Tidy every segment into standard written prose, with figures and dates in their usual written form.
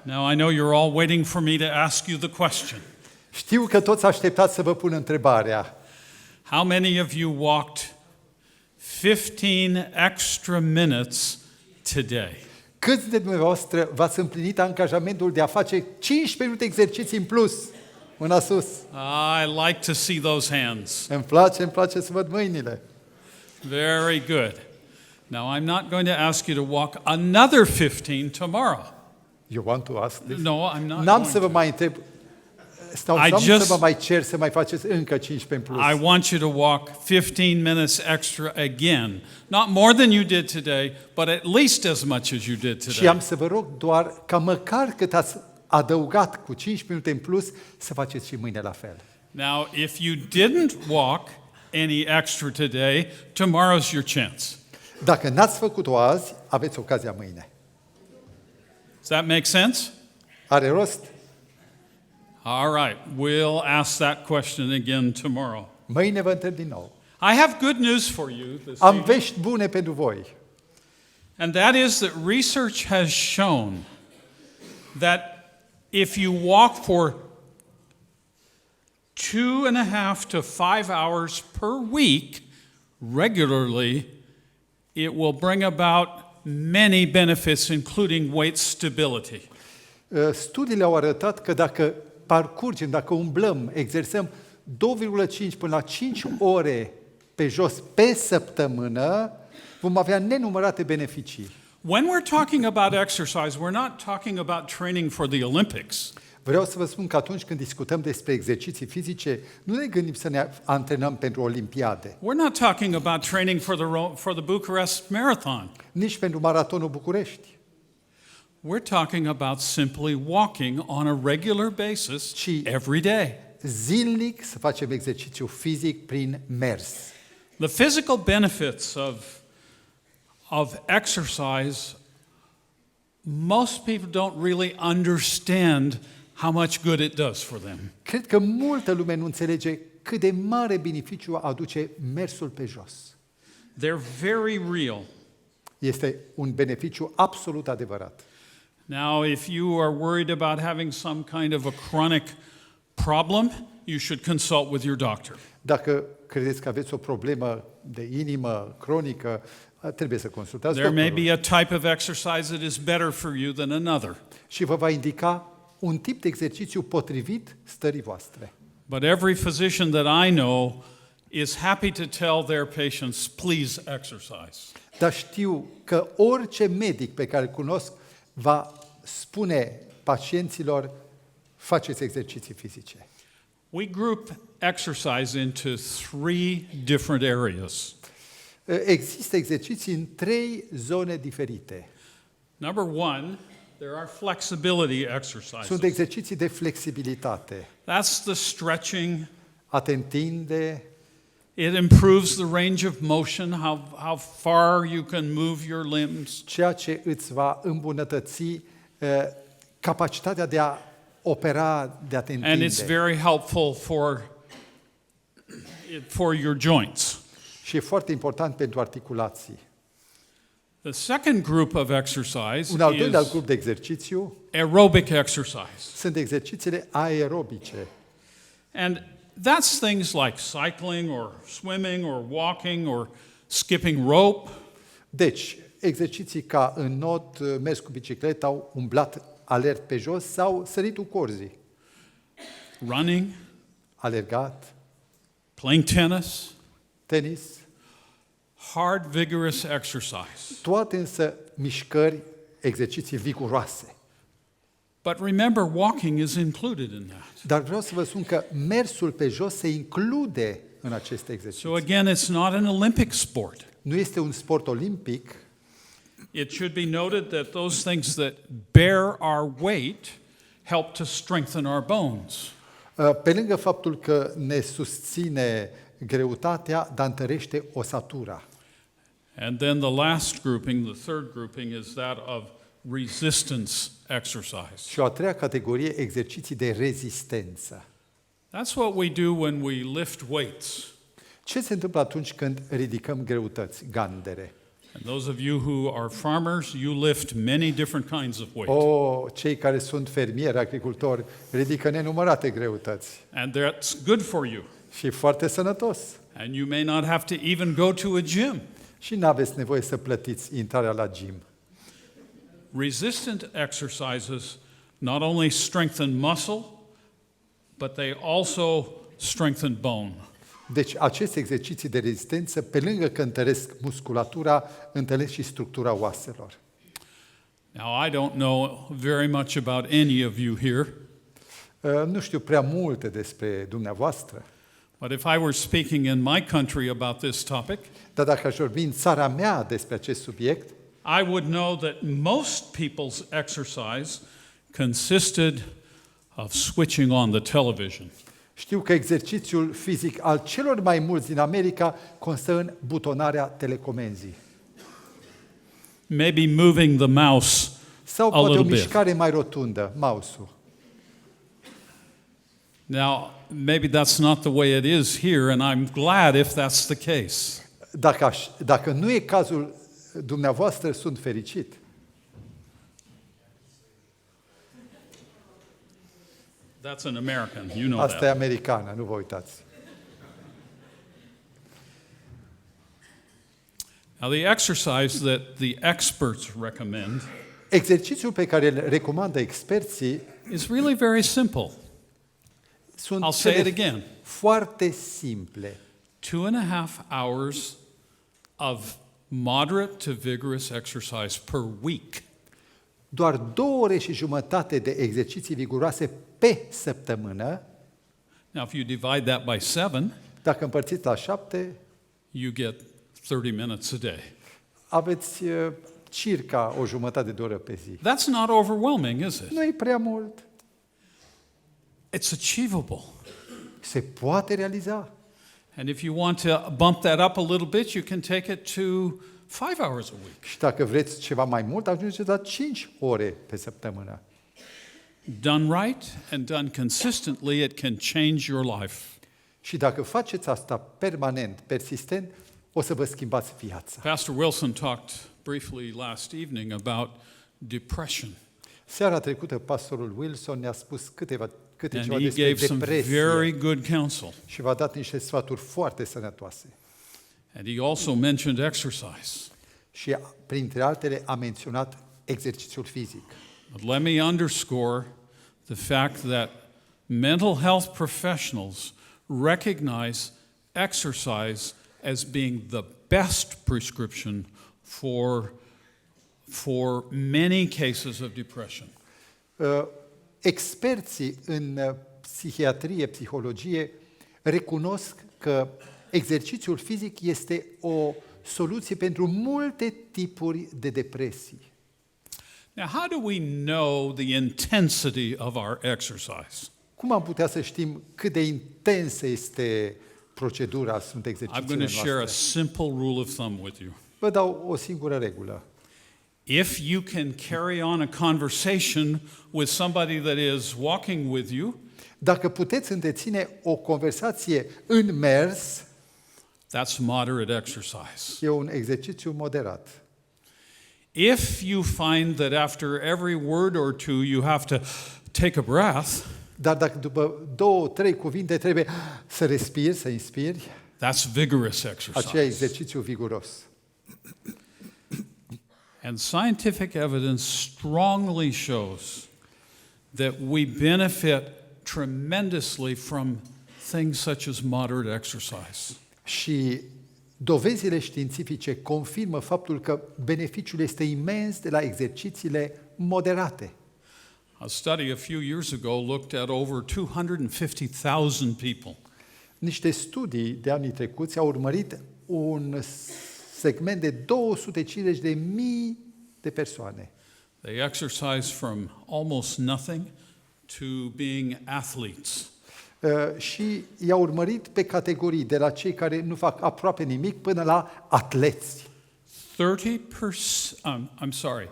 Now I know you're all waiting for me to ask you the question. Știu că toți așteptați să vă pun întrebarea. How many of you walked 15 extra minutes today? Câți de dumneavoastră v-ați împlinit angajamentul de a face 15 minute exerciții în plus? Mâna sus. I like to see those hands. Îmi place să văd mâinile. Very good. Now I'm not going to ask you to walk another 15 tomorrow. You want to ask this? No, I'm not. N-am going să vă to. mai întreb. Să vă mai cer să mai faceți încă 15 în plus. I want you to walk 15 minutes extra again. Not more than you did today, but at least as much as you did Și today. am să vă rog doar ca măcar cât ați adăugat cu 15 minute în plus să faceți și mâine la fel. Now, if you didn't walk any extra today, tomorrow's your chance. Dacă n-ați făcut-o azi, aveți ocazia mâine. Does that make sense? Are rost? All right, we'll ask that question again tomorrow. Mâine vă întreb din nou. I have good news for you this Am evening, vești bune pentru voi. and that is that research has shown that if you walk for 2.5 to 5 hours per week regularly, it will bring about many benefits, including weight stability. Studiile au arătat că dacă parcurgem, dacă umblăm, exersăm 2,5 până la 5 ore pe jos pe săptămână, vom avea nenumărate beneficii. When we're talking about exercise, we're not talking about training for the Olympics. Vreau să vă spun că atunci când discutăm despre exerciții fizice, nu ne gândim să ne antrenăm pentru olimpiade, We're not talking about training for the Bucharest Marathon. nici pentru maratonul București, We're talking about simply walking on a regular basis ci every day. zilnic să facem exercițiu fizic prin mers. The physical benefits of exercise, most people don't really understand how much good it does for them. Cred că multă lume nu înțelege cât de mare beneficiu aduce mersul pe jos. They're very real. Este un beneficiu absolut adevărat. Now, if you are worried about having some kind of a chronic problem, you should consult with your doctor. Dacă credeți că aveți o problemă de inimă cronică, trebuie să consultați There may doctorul. be a type of exercise that is better for you than another. Și vă va indica un tip de exercițiu potrivit stării voastre. But every physician that I know is happy to tell their patients, please exercise. Dar știu că orice medic pe care îl cunosc va spune pacienților, faceți exerciții fizice. We group exercise into 3 different areas. Există exerciții în 3 zone diferite. Number 1, there are flexibility Sunt exercises. exerciții de flexibilitate. That's the stretching. A te întinde, It improves the range of motion, how far you can move your limbs. ceea ce îți va îmbunătăți capacitatea de a opera, de a te And întinde. it's very helpful for your joints. Și e foarte important pentru articulații. The second group of exercise Un al doilea is grup de exercițiu aerobic exercise. sunt exercițiile aerobice. And that's things like cycling or swimming or walking or skipping rope. Deci, exerciții ca înot, mers cu bicicleta, umblat alert pe jos sau săritul corzii, Running, alergat, playing tennis, tenis, hard, vigorous exercise. toate însă mișcări, exerciții viguroase. But remember, walking is included in that. Dar vreau să vă spun că mersul pe jos se include în aceste exerciții. So again, it's not an Olympic sport. Nu este un sport olimpic, It should be noted that those things that bear our weight help to strengthen our bones. pe lângă faptul că ne susține greutatea, dar întărește osatura. And then the last grouping, the third grouping, is that of resistance exercise. Și o a treia categorie, exerciții de rezistență. That's what we do when we lift weights. Ce se întâmplă atunci când ridicăm greutăți, gandere? And those of you who are farmers, you lift many different kinds of weight. Cei care sunt fermieri, agricultori, ridică nenumărate greutăți. And that's good for you. Și e foarte sănătos. And you may not have to even go to a gym. Și nu aveți nevoie să plătiți intrarea la gym. Resistant exercises not only strengthen muscle, but they also strengthen bone. Deci aceste exerciții de rezistență, pe lângă că întăresc musculatura, întăresc și structura oaselor. Now, I don't know very much about any of you here, Nu știu prea multe despre dumneavoastră, but if I were speaking in my country about this topic, dar dacă aș vorbi în țara mea despre acest subiect, I would know that most people's exercise consisted of switching on the television. știu că exercițiul fizic al celor mai mulți din America constă în butonarea telecomenzii. Maybe moving the mouse Sau a poate o little bit. mișcare mai rotundă, mouse-ul. Now, maybe that's not the way it is here, and I'm glad if that's the case. Dacă nu e cazul dumneavoastră, sunt fericit. That's an American, you know Asta e that. americană, nu vă uitați. Now, the exercise that the experts recommend Exercițiul pe care îl recomandă experții is really very simple. sunt I'll say it cele again. foarte simple. 2.5 hours of moderate to vigorous exercise per week. Doar 2 ore și jumătate de exerciții viguroase pe săptămână. Now, if you divide that by 7, Dacă împărțiți la 7, you get 30 minutes a day. aveți circa o jumătate de oră pe zi. That's not overwhelming, is it? Nu e prea mult. It's achievable. Se poate realiza. And if you want to bump that up a little bit, you can take it to 5 hours a week. Și dacă vreți ceva mai mult, ajungeți la 5 ore pe săptămână. Done right and done consistently, it can change your life. Și dacă faceți asta permanent, persistent, o să vă schimbați viața. Pastor Wilson talked briefly last evening about depression. Seara trecută, pastorul Wilson ne-a spus câte And ceva he despre gave some depresie very good counsel. și v-a dat niște sfaturi foarte sănătoase. And he also mentioned exercise. Și printre altele a menționat exercițiul fizic. But let me underscore the fact that mental health professionals recognize exercise as being the best prescription for many cases of depression. Experții în psihiatrie, psihologie, recunosc că exercițiul fizic este o soluție pentru multe tipuri de depresii. Now, how do we know the intensity of our exercise? Cum am putea să știm cât de intensă este procedura, sunt I'm exercițiile going to share a noastre? simple rule of thumb with you. Vă dau o singură regulă. If you can carry on a conversation with somebody that is walking with you, Dacă puteți întreține o conversație în mers, that's moderate exercise. e un exercițiu moderat. If you find that after every word or two you have to take a breath, Dar dacă după 2-3 cuvinte trebuie să respiri, să inspiri, that's vigorous aceea e exercise. exercițiu viguros. And scientific evidence strongly shows that we benefit tremendously from things such as moderate exercise. Și dovezile științifice confirmă faptul că beneficiul este imens de la exercițiile moderate. A study a few years ago looked at over 250,000 people. Niște studii de anii trecuți au urmărit un segment de 250.000 de persoane. They exercise from almost nothing to being athletes. Și i-a urmărit pe categorii, de la cei care nu fac aproape nimic până la atleți. 30%, I'm sorry.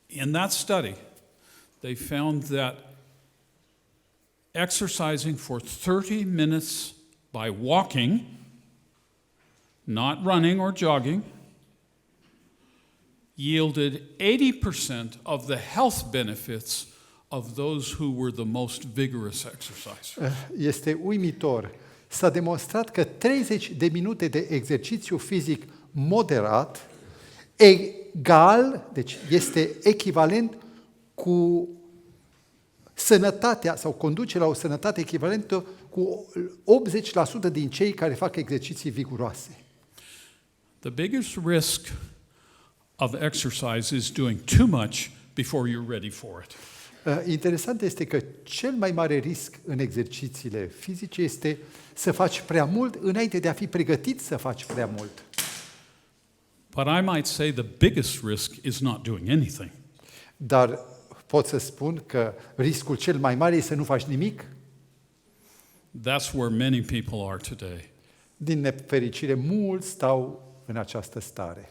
In that study, they found that exercising for 30 minutes by walking not running or jogging, yielded 80% of the health benefits of those who were the most vigorous exercisers. Este uimitor. S-a demonstrat că 30 de minute de exercițiu fizic moderat deci este echivalent cu sănătatea sau conduce la o sănătate echivalentă cu 80% din cei care fac exerciții viguroase. The biggest risk of exercise is doing too much before you're ready for it. Interesant este că cel mai mare risc în exercițiile fizice este să faci prea mult înainte de a fi pregătit să faci prea mult. But I might say the biggest risk is not doing anything. Dar pot să spun că riscul cel mai mare este să nu faci nimic. That's where many people are today. Din nefericire, mulți stau în această stare.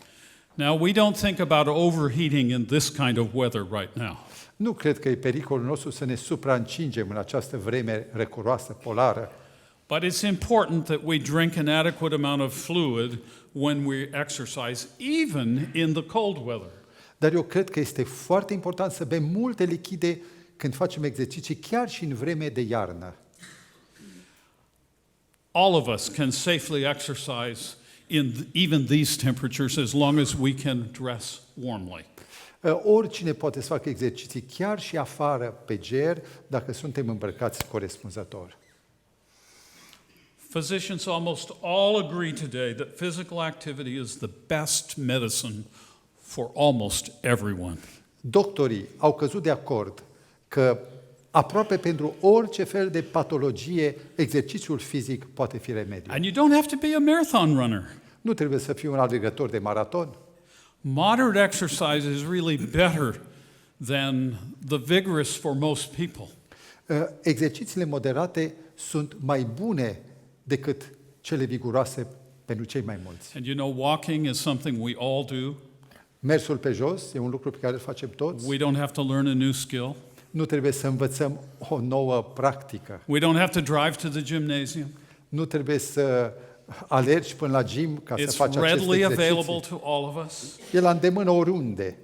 Now, we don't think about overheating in this kind of weather right now. Nu cred că e pericolul nostru să ne supraîncingem în această vreme răcoroasă, polară. But it's important that we drink an adequate amount of fluid when we exercise, even in the cold weather. Dar eu cred că este foarte important să bem multe lichide când facem exerciții, chiar și în vreme de iarnă. All of us can safely exercise in even these temperatures as long as we can dress warmly. Oricine poate să facă exerciții, chiar și afară pe ger, dacă suntem îmbrăcați corespunzător. Physicians almost all agree today that physical activity is the best medicine for almost everyone. Doctorii au căzut de acord că aproape pentru orice fel de patologie, exercițiul fizic poate fi remediu. And you don't have to be a marathon runner. Nu trebuie să fii un alergător de maraton. Moderate exercise is really better than the vigorous for most people. Exercițiile moderate sunt mai bune decât cele viguroase pentru cei mai mulți. And you know, walking is something we all do. Mersul pe jos e un lucru pe care îl facem toți. We don't have to learn a new skill. Nu trebuie să învățăm o nouă practică. We don't have to drive to the gymnasium. Nu trebuie să alergi până la gym ca să It's faci aceste readily available exerciții. to all of us. E la îndemână oriunde.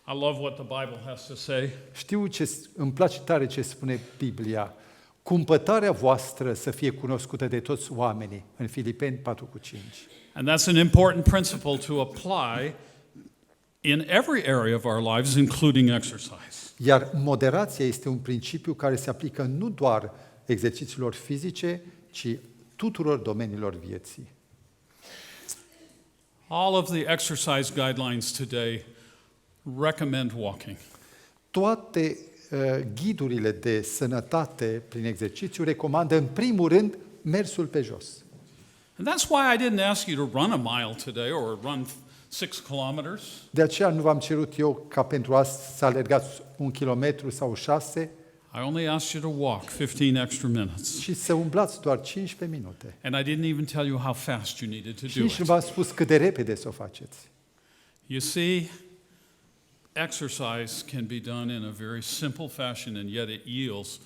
I love what the Bible has to say. Îmi place tare ce spune Biblia. Cumpătarea voastră să fie cunoscută de toți oamenii, în Filipeni 4:5. And that's an important principle to apply in every area of our lives, including exercise. Iar moderația este un principiu care se aplică nu doar exercițiilor fizice, ci tuturor domeniilor vieții. All of the exercise guidelines today recommend walking. Toate ghidurile de sănătate prin exercițiu recomandă în primul rând mersul pe jos. And that's why I didn't ask you to run a mile today or run 6 kilometers. De aceea nu v-am cerut eu ca pentru asta să alergați 1 kilometru sau 6, I only asked you to walk 15 extra minutes. și să umblați doar 15 minute. And I didn't even tell you how fast you needed to Și do nici nu it. v-am spus cât de repede să o faceți. You see, exercise can be done in a very simple fashion, and yet it yields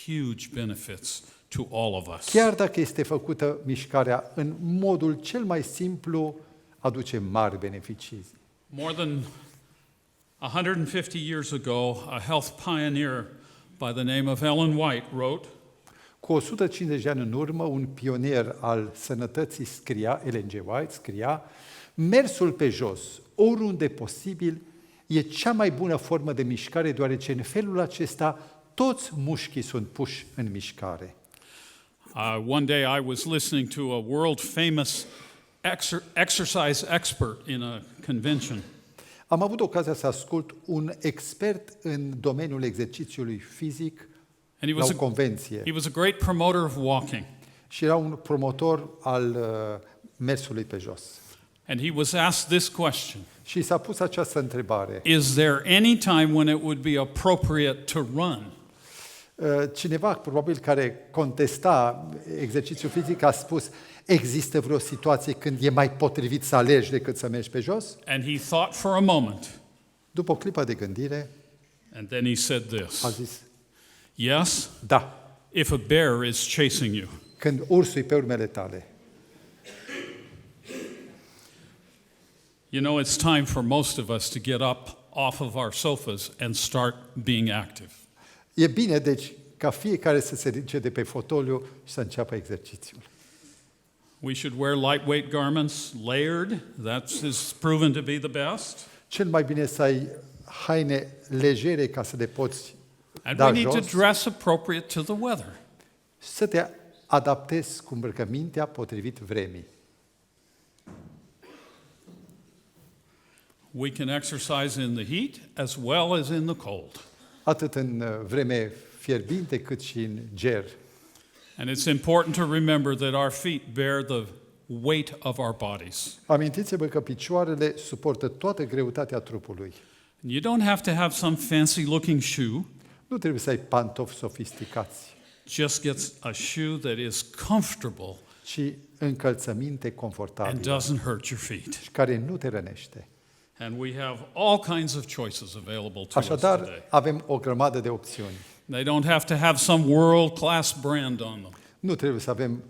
huge benefits to all of us. Chiar dacă este făcută mișcarea în modul cel mai simplu, aduce mari beneficii. More than 150 years ago, a health pioneer by the name of Ellen White wrote, Cu 150 de ani în urmă, un pionier al sănătății Ellen G. White scria: mersul pe jos, oriunde posibil, e cea mai bună formă de mișcare, deoarece în felul acesta toți mușchii sunt puși în mișcare. One day I was listening to a world-famous exercise expert in a convention. Am avut ocazia să ascult un expert în domeniul exercițiului fizic And la o convenție. he was a great promoter of walking. Și era un promotor al mersului pe jos. And he was asked this question: Și s-a pus această întrebare. is there any time when it would be appropriate to run? Cineva, probabil, care contesta exercițiul fizic, a spus: există vreo situație când e mai potrivit să alergi decât să mergi pe jos? And he thought for a moment, După o clipă de gândire, and then he said this: a zis: yes, da, if a bear is chasing you. când ursul e pe urmele tale. You know, it's time for most of us to get up off of our sofas and start being active. E bine, deci, ca fiecare să se ridice de pe fotoliu și să înceapă exercițiul. We should wear lightweight garments, layered. That is proven to be the best. Cel mai bine să ai haine legere ca să le poți And da we need to jos, dress appropriate to the weather. să te adaptezi cu îmbrăcămintea potrivit vremii. We can exercise in the heat as well as in the cold. Atât în vreme fierbinte cât și în ger. And it's important to remember that our feet bear the weight of our bodies. Amintiți-vă că picioarele suportă toată greutatea trupului. You don't have to have some fancy looking shoe. Nu trebuie să ai pantofi sofisticați, Just get a shoe that is comfortable ci încălțăminte and confortabile doesn't hurt your feet. și care nu te rănește. And we have all kinds of choices available to us Așadar, today. avem o grămadă de opțiuni. They don't have to have some world-class brand on them. Nu trebuie să avem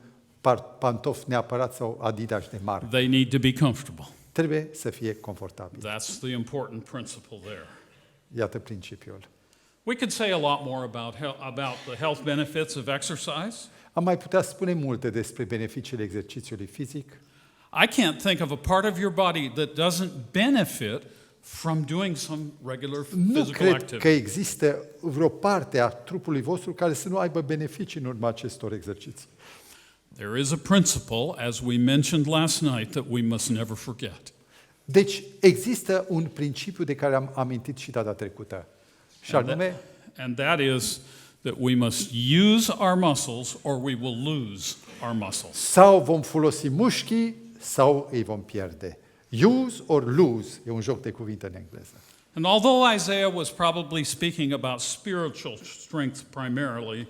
pantofi neapărat sau Adidas de marcă. They need to be comfortable. Trebuie să fie confortabil. That's the important principle there. Iată principiul. We could say a lot more about the health benefits of exercise. Am mai putea spune multe despre beneficiile exercițiului fizic. I can't think of a part of your body that doesn't benefit from doing some regular Nu physical cred că activity. există vreo parte a trupului vostru care să nu aibă beneficii în urma acestor exerciții. There is a principle, as we mentioned last night, that we must never forget. Deci există un principiu de care am amintit și data trecută. Și anume, And that is that we must use our muscles or we will lose our muscles. sau vom folosi mușchii sau îi vom pierde. Use or lose e un joc de cuvinte în engleză. And although Isaiah was probably speaking about spiritual strength primarily,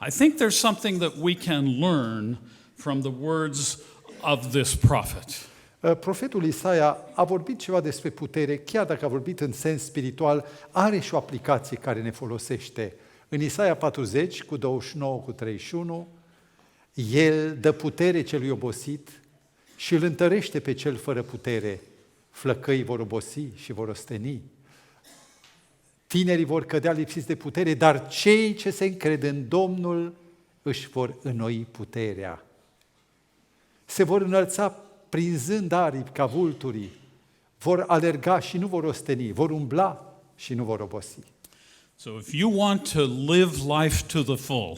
I think there's something that we can learn from the words of this prophet. Profetul Isaia a vorbit ceva despre putere, chiar dacă a vorbit în sens spiritual, are și o aplicație care ne folosește. În Isaia 40, cu 29, cu 31, El dă putere celui obosit și îl întărește pe cel fără putere. Flăcăii vor obosi și vor osteni. Tinerii vor cădea lipsiți de putere, dar cei ce se încred în Domnul își vor înnoi puterea. Se vor înălța prinzând aripi ca vulturii, vor alerga și nu vor osteni, vor umbla și nu vor obosi. So if you want to live life to the full,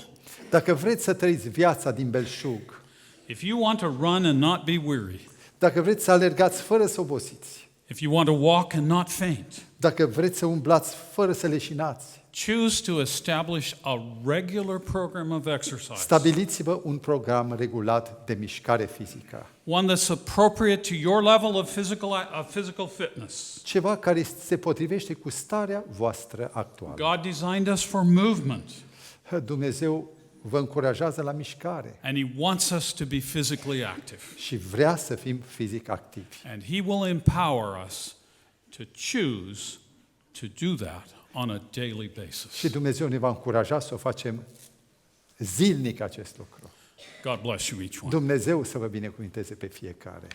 Dacă vreți să trăiți viața din belșug, if you want to run and not be weary, dacă vreți să alergați fără să obosiți, if you want to walk and not faint, dacă vreți să umblați fără să leșinați, choose to establish a regular program of exercise, stabiliți-vă un program regulat de mișcare fizică. one that's appropriate to your level of physical fitness. Ceva care se potrivește cu starea voastră actuală. God designed us for movement, Dumnezeu vă încurajează la mișcare and He wants us to be physically active. și vrea să fim fizic activi. And He will empower us to choose to do that on a daily basis. Și Dumnezeu ne va încuraja să o facem zilnic acest lucru. God bless you each one. Dumnezeu să vă binecuvinteze pe fiecare.